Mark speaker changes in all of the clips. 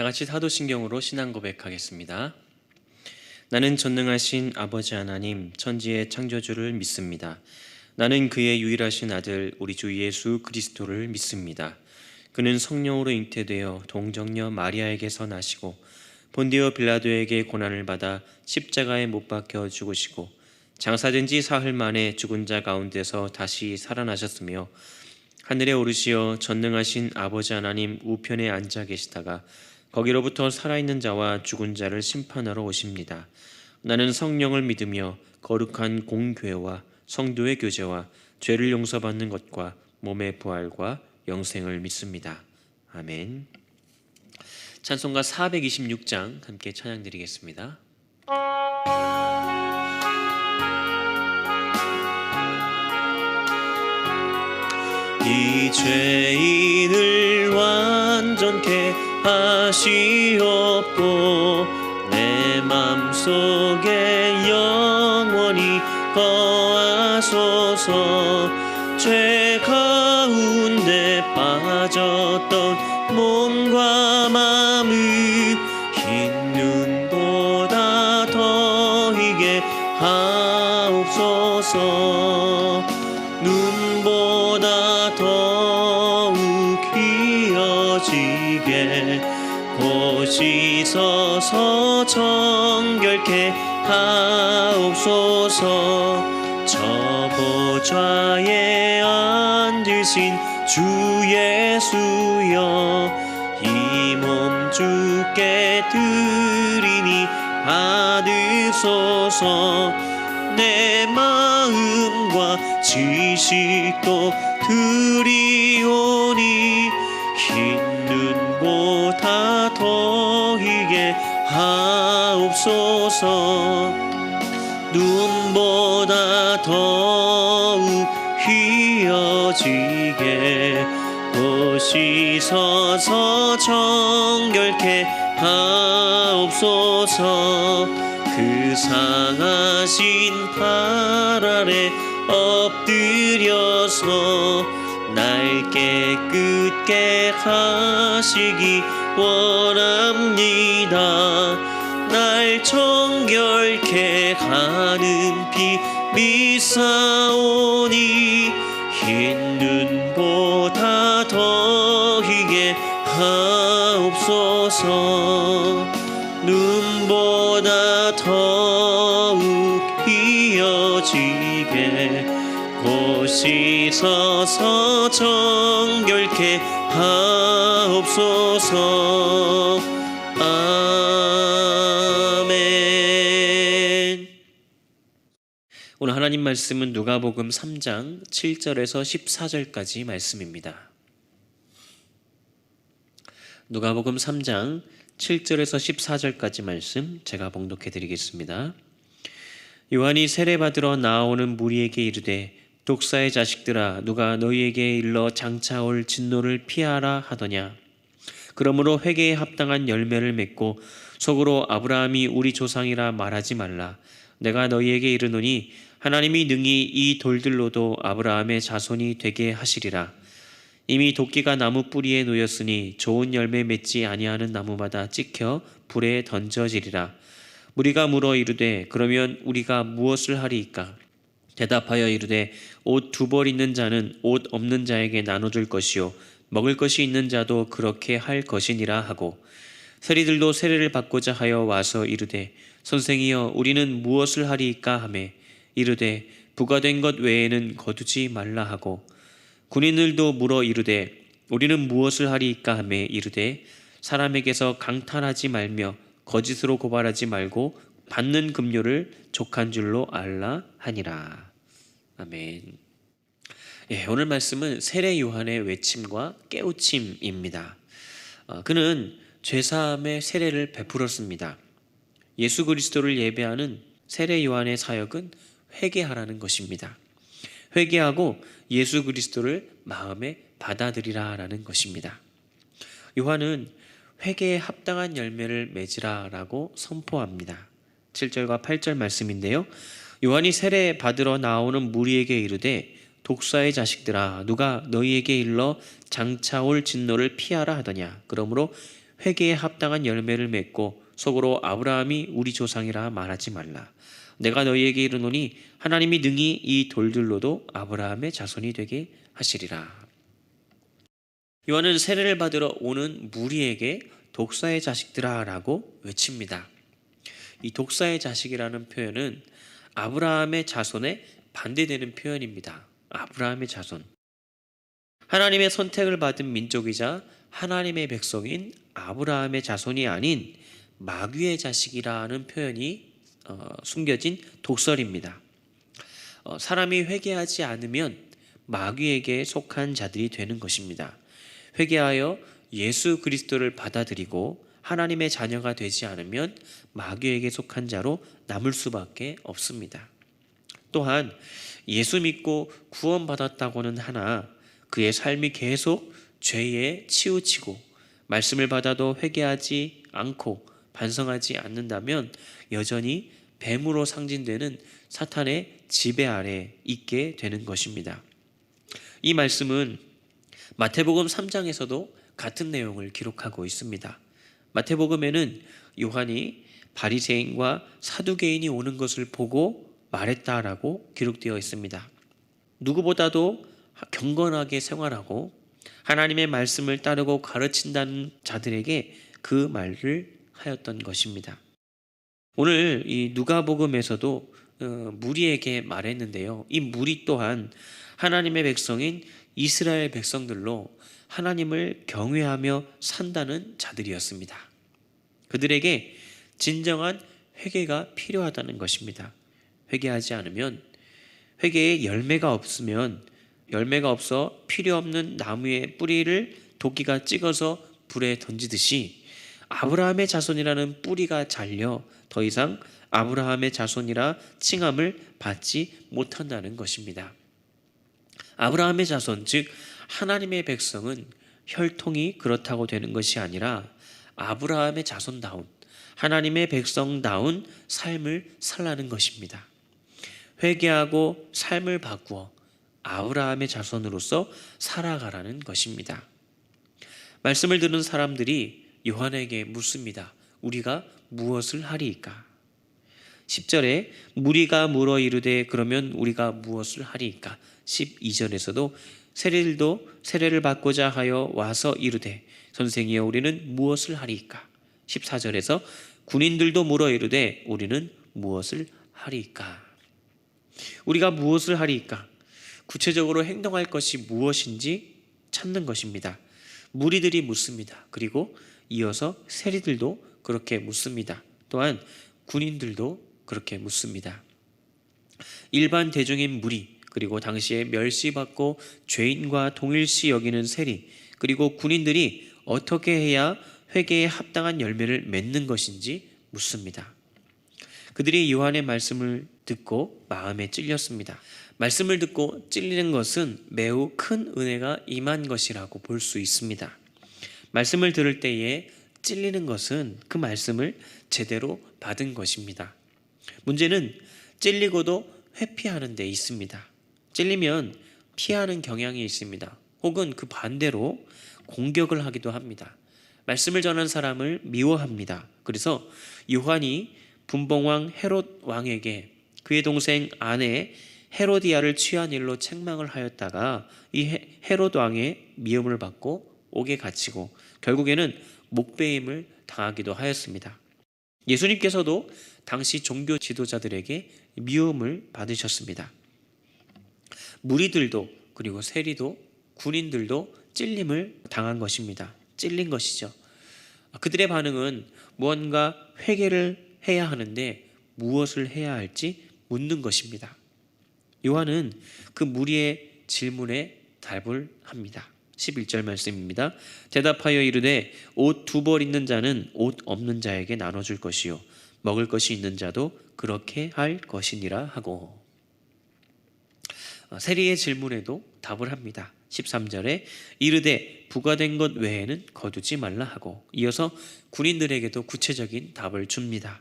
Speaker 1: 다 같이 사도신경으로 신앙 고백하겠습니다. 나는 전능하신 아버지 하나님, 천지의 창조주를 믿습니다. 나는 그의 유일하신 아들 우리 주 예수 그리스도를 믿습니다. 그는 성령으로 잉태되어 동정녀 마리아에게서 나시고 본디오 빌라도에게 고난을 받아 십자가에 못 박혀 죽으시고 장사된 지 사흘 만에 죽은 자 가운데서 다시 살아나셨으며 하늘에 오르시어 전능하신 아버지 하나님 우편에 앉아 계시다가 거기로부터 살아있는 자와 죽은 자를 심판하러 오십니다. 나는 성령을 믿으며 거룩한 공교회와 성도의 교제와 죄를 용서받는 것과 몸의 부활과 영생을 믿습니다. 아멘. 찬송가 426장 함께 찬양드리겠습니다. 이 죄인을 완전케 하시옵고 내 맘속에 영원히 거하소서. 죄 가운데 빠졌던 몸과 마음을 흰 눈보다 더 희게 하옵소서. 눈보다 더욱 휘어지게 곧이 서서 정결케 하옵소서. 저 보좌에 앉으신 주 예수여, 이 몸 주께 드리니 받으소서. 내 마음과 지식도 드리오니 흰 눈보다 더 희게 하옵소서. 눈보다 더욱 휘어지게 곧이 서서 정결케 하옵소서. 그 상하신 발 아래 엎드려서 날 깨끗게 하시기 원합니다. 날 정결케 하는 피 믿사오니 흰 눈보다 더 희게 하옵소서. 눈보다 더욱 휘어지게 곧이 서서 정결케 하옵소서. 아멘. 오늘 하나님 말씀은 누가복음 3장 7절에서 14절까지 말씀입니다. 누가복음 3장 7절에서 14절까지 말씀 제가 봉독해 드리겠습니다. 요한이 세례받으러 나오는 무리에게 이르되 독사의 자식들아, 누가 너희에게 일러 장차 올 진노를 피하라 하더냐. 그러므로 회개에 합당한 열매를 맺고 속으로 아브라함이 우리 조상이라 말하지 말라. 내가 너희에게 이르노니 하나님이 능히 이 돌들로도 아브라함의 자손이 되게 하시리라. 이미 도끼가 나무 뿌리에 놓였으니 좋은 열매 맺지 아니하는 나무마다 찍혀 불에 던져지리라. 무리가 물어 이르되 그러면 우리가 무엇을 하리이까? 대답하여 이르되 옷 2벌 있는 자는 옷 없는 자에게 나눠줄 것이요 먹을 것이 있는 자도 그렇게 할 것이니라 하고, 세리들도 세례를 받고자 하여 와서 이르되 선생이여 우리는 무엇을 하리이까 하매 이르되 부과된 것 외에는 거두지 말라 하고, 군인들도 물어 이르되 우리는 무엇을 하리이까 하매 이르되 사람에게서 강탈하지 말며 거짓으로 고발하지 말고 받는 급료를 족한 줄로 알라 하니라. 아멘. 오늘 말씀은 세례 요한의 외침과 깨우침입니다. 그는 죄사함의 세례를 베풀었습니다. 예수 그리스도를 예배하는 세례 요한의 사역은 회개하라는 것입니다. 회개하고 예수 그리스도를 마음에 받아들이라라는 것입니다. 요한은 회개에 합당한 열매를 맺으라라고 선포합니다. 7절과 8절 말씀인데요. 요한이 세례 받으러 나오는 무리에게 이르되 독사의 자식들아, 누가 너희에게 일러 장차 올 진노를 피하라 하더냐. 그러므로 회개에 합당한 열매를 맺고 속으로 아브라함이 우리 조상이라 말하지 말라. 내가 너희에게 이르노니 하나님이 능히 이 돌들로도 아브라함의 자손이 되게 하시리라. 요한은 세례를 받으러 오는 무리에게 독사의 자식들아 라고 외칩니다. 이 독사의 자식이라는 표현은 아브라함의 자손에 반대되는 표현입니다. 아브라함의 자손. 하나님의 선택을 받은 민족이자 하나님의 백성인 아브라함의 자손이 아닌 마귀의 자식이라는 표현이 숨겨진 독설입니다. 사람이 회개하지 않으면 마귀에게 속한 자들이 되는 것입니다. 회개하여 예수 그리스도를 받아들이고 하나님의 자녀가 되지 않으면 마귀에게 속한 자로 남을 수밖에 없습니다. 또한 예수 믿고 구원받았다고는 하나 그의 삶이 계속 죄에 치우치고 말씀을 받아도 회개하지 않고 반성하지 않는다면 여전히 뱀으로 상징되는 사탄의 지배 아래 있게 되는 것입니다. 이 말씀은 마태복음 3장에서도 같은 내용을 기록하고 있습니다. 마태복음에는 요한이 바리새인과 사두개인이 오는 것을 보고 말했다라고 기록되어 있습니다. 누구보다도 경건하게 생활하고 하나님의 말씀을 따르고 가르친다는 자들에게 그 말을 하였던 것입니다. 오늘 이 누가복음에서도 무리에게 말했는데요. 이 무리 또한 하나님의 백성인 이스라엘 백성들로 하나님을 경외하며 산다는 자들이었습니다. 그들에게 진정한 회개가 필요하다는 것입니다. 회개하지 않으면 회개에 열매가 없어 필요 없는 나무의 뿌리를 도끼가 찍어서 불에 던지듯이 아브라함의 자손이라는 뿌리가 잘려 더 이상 아브라함의 자손이라 칭함을 받지 못한다는 것입니다. 아브라함의 자손, 즉 하나님의 백성은 혈통이 그렇다고 되는 것이 아니라 아브라함의 자손다운 하나님의 백성다운 삶을 살라는 것입니다. 회개하고 삶을 바꾸어 아브라함의 자손으로서 살아가라는 것입니다. 말씀을 듣는 사람들이 요한에게 묻습니다. 우리가 무엇을 하리이까? 10절에 무리가 물어 이르되 그러면 우리가 무엇을 하리이까? 12절에서도 세리들도 세례를 받고자 하여 와서 이르되 선생이여 우리는 무엇을 하리이까? 14절에서 군인들도 물어 이르되 우리는 무엇을 하리이까? 우리가 무엇을 하리이까? 구체적으로 행동할 것이 무엇인지 찾는 것입니다. 무리들이 묻습니다. 그리고 이어서 세리들도 그렇게 묻습니다. 또한 군인들도 그렇게 묻습니다. 일반 대중인 무리, 그리고 당시에 멸시받고 죄인과 동일시 여기는 세리, 그리고 군인들이 어떻게 해야 회개에 합당한 열매를 맺는 것인지 묻습니다. 그들이 요한의 말씀을 듣고 마음에 찔렸습니다. 말씀을 듣고 찔리는 것은 매우 큰 은혜가 임한 것이라고 볼 수 있습니다. 말씀을 들을 때에 찔리는 것은 그 말씀을 제대로 받은 것입니다. 문제는 찔리고도 회피하는 데 있습니다. 찔리면 피하는 경향이 있습니다. 혹은 그 반대로 공격을 하기도 합니다. 말씀을 전한 사람을 미워합니다. 그래서 요한이 분봉왕 헤롯 왕에게 그의 동생 아내 헤로디아를 취한 일로 책망을 하였다가 이 헤롯 왕의 미움을 받고 옥에 갇히고 결국에는 목베임을 당하기도 하였습니다. 예수님께서도 당시 종교 지도자들에게 미움을 받으셨습니다. 무리들도 그리고 세리도 군인들도 찔림을 당한 것입니다. 찔린 것이죠. 그들의 반응은 무언가 회개를 해야 하는데 무엇을 해야 할지 묻는 것입니다. 요한은 그 무리의 질문에 답을 합니다. 11절 말씀입니다. 대답하여 이르되 옷 2벌 있는 자는 옷 없는 자에게 나눠줄 것이요 먹을 것이 있는 자도 그렇게 할 것이니라 하고, 세리의 질문에도 답을 합니다. 13절에 이르되 부과된 것 외에는 거두지 말라 하고, 이어서 군인들에게도 구체적인 답을 줍니다.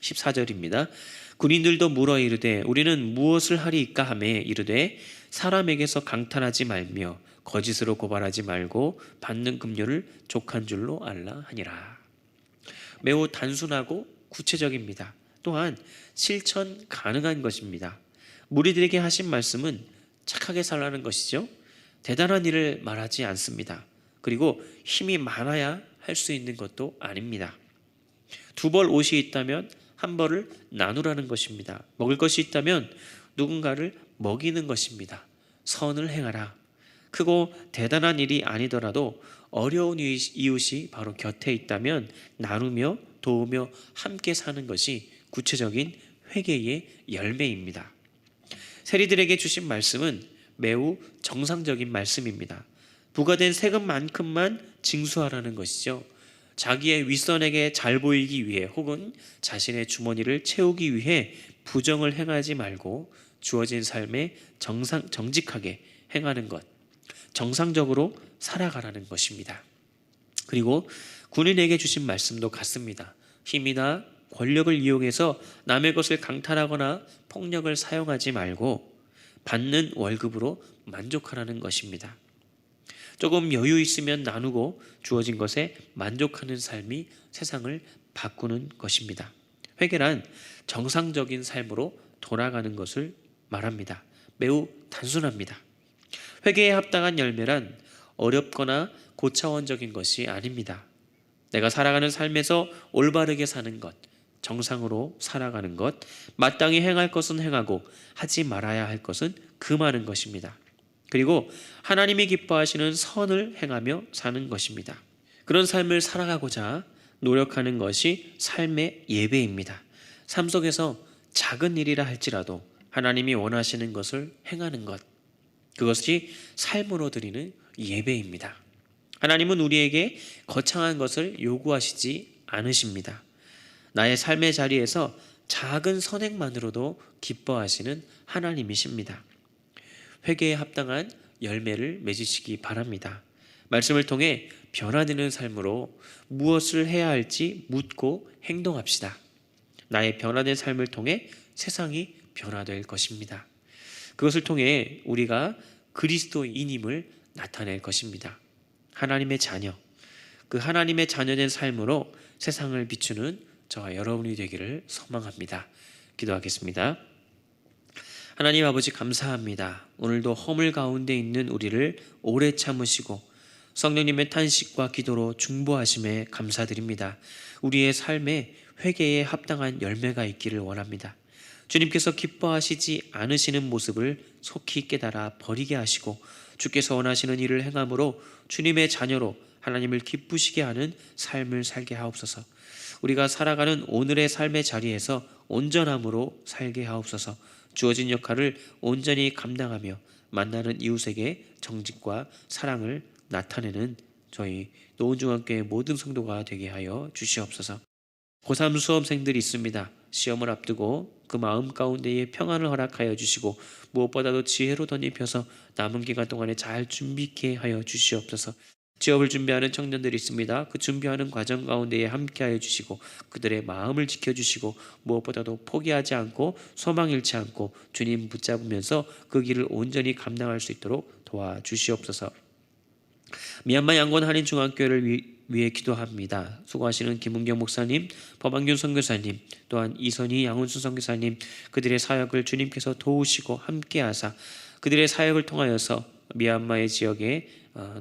Speaker 1: 14절입니다. 군인들도 물어 이르되 우리는 무엇을 하리이까 하매 이르되 사람에게서 강탈하지 말며 거짓으로 고발하지 말고 받는 급료를 족한 줄로 알라 하니라. 매우 단순하고 구체적입니다. 또한 실천 가능한 것입니다. 무리들에게 하신 말씀은 착하게 살라는 것이죠. 대단한 일을 말하지 않습니다. 그리고 힘이 많아야 할 수 있는 것도 아닙니다. 2벌 옷이 있다면 1벌을 나누라는 것입니다. 먹을 것이 있다면 누군가를 먹이는 것입니다. 선을 행하라. 크고 대단한 일이 아니더라도 어려운 이웃이 바로 곁에 있다면 나누며 도우며 함께 사는 것이 구체적인 회개의 열매입니다. 세리들에게 주신 말씀은 매우 정상적인 말씀입니다. 부과된 세금만큼만 징수하라는 것이죠. 자기의 윗선에게 잘 보이기 위해 혹은 자신의 주머니를 채우기 위해 부정을 행하지 말고 주어진 삶에 정직하게 행하는 것, 정상적으로 살아가라는 것입니다. 그리고 군인에게 주신 말씀도 같습니다. 힘이나 권력을 이용해서 남의 것을 강탈하거나 폭력을 사용하지 말고 받는 월급으로 만족하라는 것입니다. 조금 여유 있으면 나누고 주어진 것에 만족하는 삶이 세상을 바꾸는 것입니다. 회개란 정상적인 삶으로 돌아가는 것을 말합니다. 매우 단순합니다. 회개에 합당한 열매란 어렵거나 고차원적인 것이 아닙니다. 내가 살아가는 삶에서 올바르게 사는 것, 정상으로 살아가는 것, 마땅히 행할 것은 행하고 하지 말아야 할 것은 금하는 것입니다. 그리고 하나님이 기뻐하시는 선을 행하며 사는 것입니다. 그런 삶을 살아가고자 노력하는 것이 삶의 예배입니다. 삶 속에서 작은 일이라 할지라도 하나님이 원하시는 것을 행하는 것, 그것이 삶으로 드리는 예배입니다. 하나님은 우리에게 거창한 것을 요구하시지 않으십니다. 나의 삶의 자리에서 작은 선행만으로도 기뻐하시는 하나님이십니다. 회개에 합당한 열매를 맺으시기 바랍니다. 말씀을 통해 변화되는 삶으로 무엇을 해야 할지 묻고 행동합시다. 나의 변화된 삶을 통해 세상이 변화될 것입니다. 그것을 통해 우리가 그리스도인임을 나타낼 것입니다. 하나님의 자녀, 그 하나님의 자녀된 삶으로 세상을 비추는 저와 여러분이 되기를 소망합니다. 기도하겠습니다. 하나님 아버지 감사합니다. 오늘도 허물 가운데 있는 우리를 오래 참으시고 성령님의 탄식과 기도로 중보하심에 감사드립니다. 우리의 삶에 회개에 합당한 열매가 있기를 원합니다. 주님께서 기뻐하시지 않으시는 모습을 속히 깨달아 버리게 하시고 주께서 원하시는 일을 행함으로 주님의 자녀로 하나님을 기쁘시게 하는 삶을 살게 하옵소서. 우리가 살아가는 오늘의 삶의 자리에서 온전함으로 살게 하옵소서. 주어진 역할을 온전히 감당하며 만나는 이웃에게 정직과 사랑을 나타내는 저희 노은중학교의 모든 성도가 되게 하여 주시옵소서. 고3 수험생들이 있습니다. 시험을 앞두고 그 마음 가운데에 평안을 허락하여 주시고 무엇보다도 지혜로 덧입혀서 남은 기간 동안에 잘 준비케 하여 주시옵소서. 취업을 준비하는 청년들이 있습니다. 그 준비하는 과정 가운데에 함께하여 주시고 그들의 마음을 지켜주시고 무엇보다도 포기하지 않고 소망 잃지 않고 주님 붙잡으면서 그 길을 온전히 감당할 수 있도록 도와주시옵소서. 미얀마 양곤 한인 중학교를 위해 기도합니다. 수고하시는 김은경 목사님, 법안균 선교사님, 또한 이선희 양훈수 선교사님, 그들의 사역을 주님께서 도우시고 함께하사 그들의 사역을 통하여서 미얀마의 지역에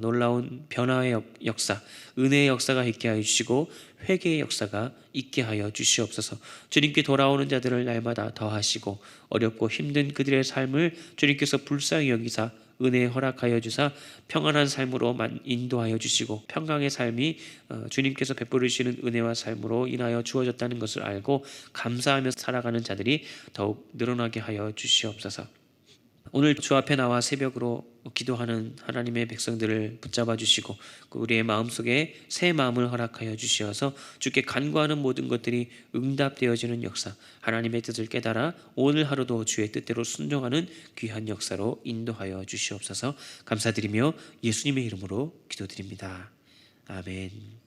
Speaker 1: 놀라운 변화의 역사, 은혜의 역사가 있게 하여 주시고 회개의 역사가 있게 하여 주시옵소서. 주님께 돌아오는 자들을 날마다 더하시고 어렵고 힘든 그들의 삶을 주님께서 불쌍히 여기사 은혜 허락하여 주사 평안한 삶으로 인도하여 주시고 평강의 삶이 주님께서 베풀으시는 은혜와 삶으로 인하여 주어졌다는 것을 알고 감사하며 살아가는 자들이 더욱 늘어나게 하여 주시옵소서. 오늘 주 앞에 나와 새벽으로 기도하는 하나님의 백성들을 붙잡아 주시고 우리의 마음속에 새 마음을 허락하여 주시어서 주께 간구하는 모든 것들이 응답되어지는 역사, 하나님의 뜻을 깨달아 오늘 하루도 주의 뜻대로 순종하는 귀한 역사로 인도하여 주시옵소서. 감사드리며 예수님의 이름으로 기도드립니다. 아멘.